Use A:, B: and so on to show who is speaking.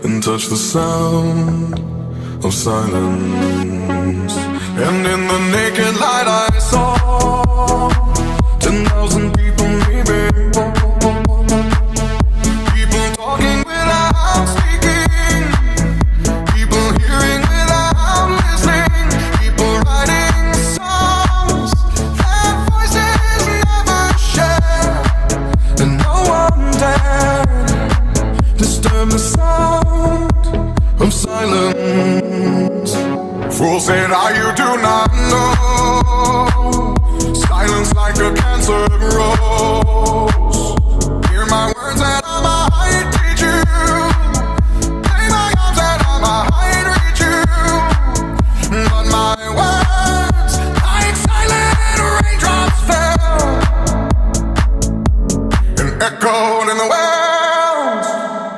A: and touch the sound of silence. And in the naked light I saw 10,000 people leaving, people talking without speaking, people hearing without listening, people writing songs that voices never share, and no one dared disturb the sound of silence. Fool said, you do not know. Silence like a cancer grows.